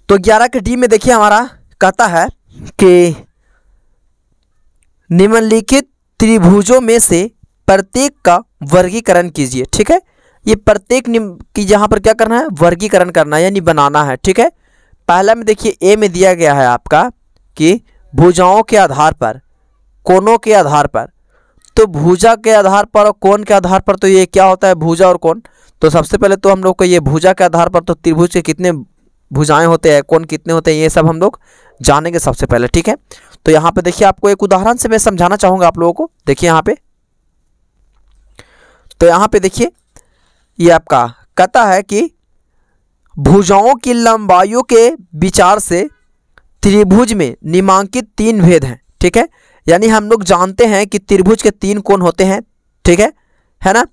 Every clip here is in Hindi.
तो 11 के डी में देखिए हमारा कहता है कि निम्नलिखित त्रिभुजों में से प्रत्येक का वर्गीकरण कीजिए। ठीक है, ये प्रत्येक की यहाँ पर क्या करना है, वर्गीकरण करना है यानी बनाना है। ठीक है, पहला में देखिए ए में दिया गया है आपका कि भुजाओं के आधार पर, कोनों के आधार पर, तो भुजा के आधार पर और कोण के आधार पर, तो ये क्या होता है भुजा और कोण। तो सबसे पहले तो हम लोग को ये भुजा के आधार पर तो त्रिभुज के कितने भुजाएं होते हैं, कोण कितने होते हैं, ये सब हम लोग जानेंगे सबसे पहले। ठीक है, तो यहाँ पे देखिए आपको एक उदाहरण से मैं समझाना चाहूँगा आप लोगों को। देखिए यहाँ पे, तो यहाँ पे देखिए ये आपका कहता है कि भुजाओं की लंबाइयों के विचार से त्रिभुज में निम्नांकित 3 भेद हैं। ठीक है, यानी हम लोग जानते हैं कि त्रिभुज के 3 कोण होते हैं। ठीक है ना।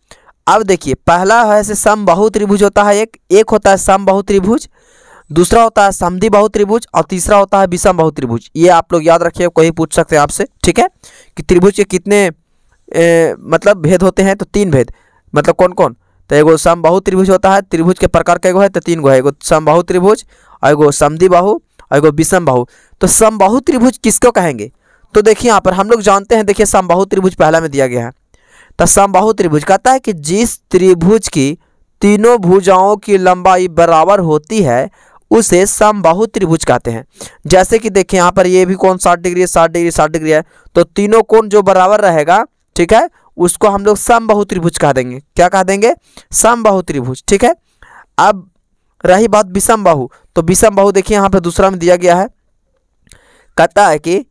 अब देखिए पहला है से समबाहु त्रिभुज होता है, एक होता है समबाहु त्रिभुज, दूसरा होता है समद्विबाहु त्रिभुज और तीसरा होता है विषमबाहु त्रिभुज। ये आप लोग याद रखिए, कोई पूछ सकते हैं आपसे। ठीक है, कि त्रिभुज के कितने मतलब भेद होते हैं, तो 3 भेद, मतलब कौन कौन, तो एगो समबाहु त्रिभुज होता है, त्रिभुज के प्रकार का एगो है तो 3 गो है, एगो समबाहु त्रिभुज और एगो समद्विबाहु और एगो विषमबाहु। तो समबाहु त्रिभुज किसको कहेंगे, तो देखिए यहाँ पर हम लोग जानते हैं, देखिए समबाहु त्रिभुज पहला में दिया गया है। तो समबाहु त्रिभुज कहता है कि जिस त्रिभुज की तीनों भुजाओं की लंबाई बराबर होती है उसे समबाहु त्रिभुज कहते हैं। जैसे कि देखिए यहाँ पर ये भी कोण 60 डिग्री है, 60 डिग्री 60 डिग्री है, तो तीनों कोण जो बराबर रहेगा, ठीक है, उसको हम लोग समबाहु त्रिभुज कह देंगे। क्या कह देंगे, समबाहु त्रिभुज। ठीक है, अब रही बात विषमबाहु, तो विषमबाहु देखिए यहाँ पर दूसरा में दिया गया है, कहता है कि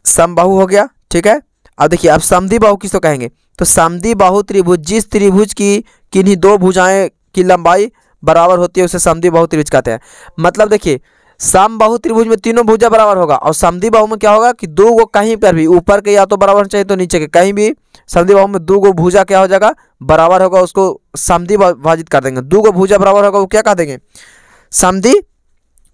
समबाहु हो गया। ठीक है, अब देखिए अब समद्विबाहु किसको कहेंगे, तो समद्विबाहु त्रिभुज जिस त्रिभुज की किन्हीं 2 भुजाएं की लंबाई बराबर होती है उसे समद्विबाहु त्रिभुज कहते हैं। मतलब देखिए समबाहु त्रिभुज में तीनों भुजा बराबर होगा और समद्विबाहु में क्या होगा कि 2 गो कहीं पर भी, ऊपर के या तो बराबर चाहिए तो नीचे के कहीं भी, समद्विबाहु में 2 गो भुजा क्या हो जाएगा, बराबर होगा, उसको समद्विभाजित कर देंगे। 2 गो भुजा बराबर होगा वो क्या कह देंगे,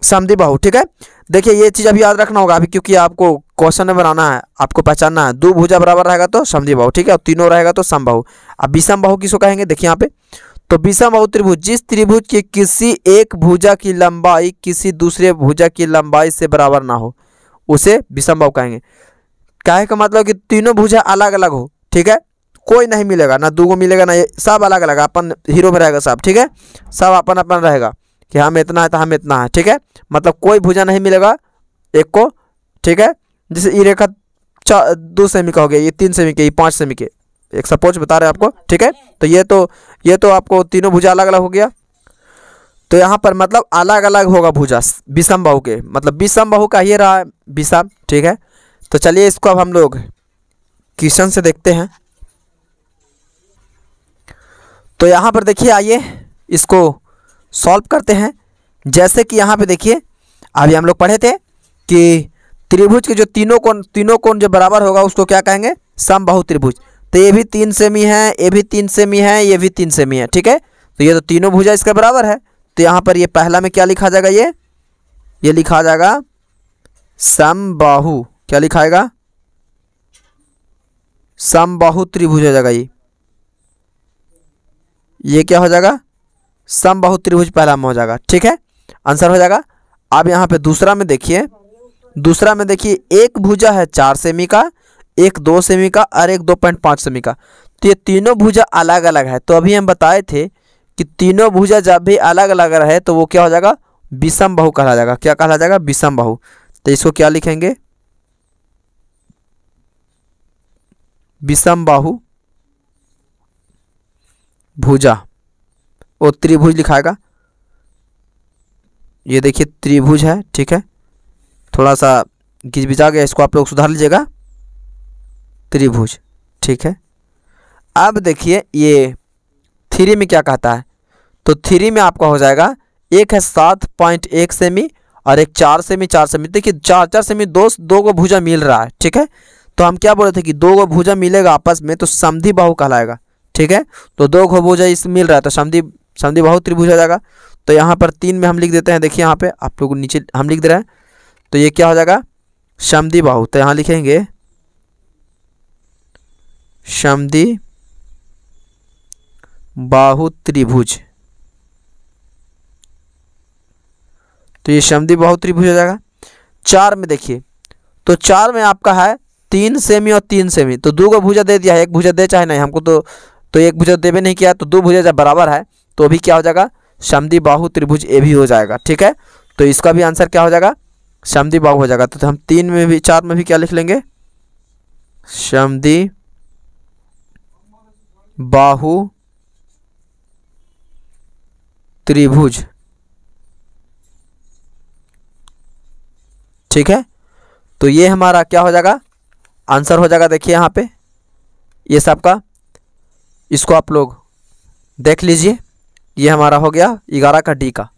समद्विबाहु। ठीक है, देखिए ये चीज़ अभी याद रखना होगा अभी, क्योंकि आपको क्वेश्चन में बनाना है, आपको पहचानना है। 2 भुजा बराबर रहेगा तो समद्विबाहु, ठीक है, और तीनों रहेगा तो समबाहु। अब विषमबाहु किसको कहेंगे, देखिए यहाँ पे, तो विषमबाहु त्रिभुज जिस त्रिभुज की किसी एक भुजा की लंबाई किसी दूसरे भुजा की लंबाई से बराबर ना हो उसे विषमबाहु कहेंगे। कहे का मतलब कि तीनों भुजा अलग अलग हो। ठीक है, कोई नहीं मिलेगा, ना 2 गो मिलेगा, ना ये सब अलग अलग, अपन हीरो में रहेगा सब। ठीक है, सब अपन अपन रहेगा कि हम इतना है तो हम इतना है। ठीक है, मतलब कोई भुजा नहीं मिलेगा एक को। ठीक है, जैसे ये रेखा 2 सेमी का हो गया, ये 3 सेमी के, ये 5 सेमी के, एक सपोज बता रहे हैं आपको। ठीक है, तो ये तो आपको तीनों भुजा अलग अलग हो गया। तो यहाँ पर मतलब अलग अलग होगा भुजा विषमबाहु के, मतलब विषमबाहु का ये रहा विषम। ठीक है, तो चलिए इसको अब हम लोग क्वेश्चन से देखते हैं। तो यहाँ पर देखिए आइए इसको सॉल्व करते हैं। जैसे कि यहाँ पे देखिए अभी हम लोग पढ़े थे कि त्रिभुज के जो तीनों कोण जो बराबर होगा उसको क्या कहेंगे, समबाहु त्रिभुज। तो ये भी 3 सेमी है, ये भी 3 सेमी है, ये भी 3 सेमी है। ठीक है, तो ये तो तीनों भुजा इसका बराबर है। तो यहाँ पर ये पहला में क्या लिखा जाएगा, ये लिखा जाएगा समबाहु। क्या लिखाएगा, समबाहु त्रिभुज हो जाएगा। ये क्या हो जाएगा, समबाहु त्रिभुज पहला में हो जाएगा। ठीक है, आंसर हो जाएगा। अब यहाँ पे दूसरा में देखिए, एक भुजा है 4 सेमी का, एक 2 सेमी का और एक 2.5 सेमी का। तो ये तीनों भुजा अलग अलग है। तो अभी हम बताए थे कि तीनों भुजा जब भी अलग अलग रहे तो वो क्या हो जाएगा, विषमबाहु कहा जाएगा। क्या कहा जाएगा, विषमबाहु। तो इसको क्या लिखेंगे, विषमबाहु भुजा, वो त्रिभुज लिखाएगा। ये देखिए त्रिभुज है। ठीक है, थोड़ा सा घिचबिचा गया, इसको आप लोग सुधार लीजिएगा, त्रिभुज। ठीक है, अब देखिए ये 3 में क्या कहता है, तो 3 में आपका हो जाएगा, एक है 7.1 सेमी और एक 4 सेमी 4 सेमी। देखिए 4 सेमी 2 गो भुजा मिल रहा है। ठीक है, तो हम क्या बोले थे कि 2 गो भुजा मिलेगा आपस में तो समद्विबाहु कहलाएगा। ठीक है, तो 2 गो भुजा इस मिल रहा है तो समद्विबाहु त्रिभुज हो जाएगा। तो यहाँ पर 3 में हम लिख देते हैं, देखिए यहाँ पे आप लोग नीचे हम लिख दे रहे हैं, तो ये क्या हो जाएगा, समद्विबाहु। तो यहाँ लिखेंगे समद्विबाहु त्रिभुज। तो ये समद्विबाहु त्रिभुज हो जाएगा। 4 में देखिए, तो 4 में आपका है 3 सेमी और 3 सेमी, तो 2 को भुजा दे दिया है, एक भुजा दे चाहे नहीं हमको, तो एक भुजा देवे नहीं किया, तो 2 भुजा जब बराबर है तो अभी क्या हो जाएगा, समद्विबाहु त्रिभुज ए भी हो जाएगा। ठीक है, तो इसका भी आंसर क्या हो जाएगा, समद्विबाहु हो जाएगा। तो हम 3 में भी 4 में भी क्या लिख लेंगे, समद्विबाहु त्रिभुज। ठीक है, तो ये हमारा क्या हो जाएगा, आंसर हो जाएगा। देखिए यहाँ पे ये सब का, इसको आप लोग देख लीजिए, ये हमारा हो गया 11 का डी का।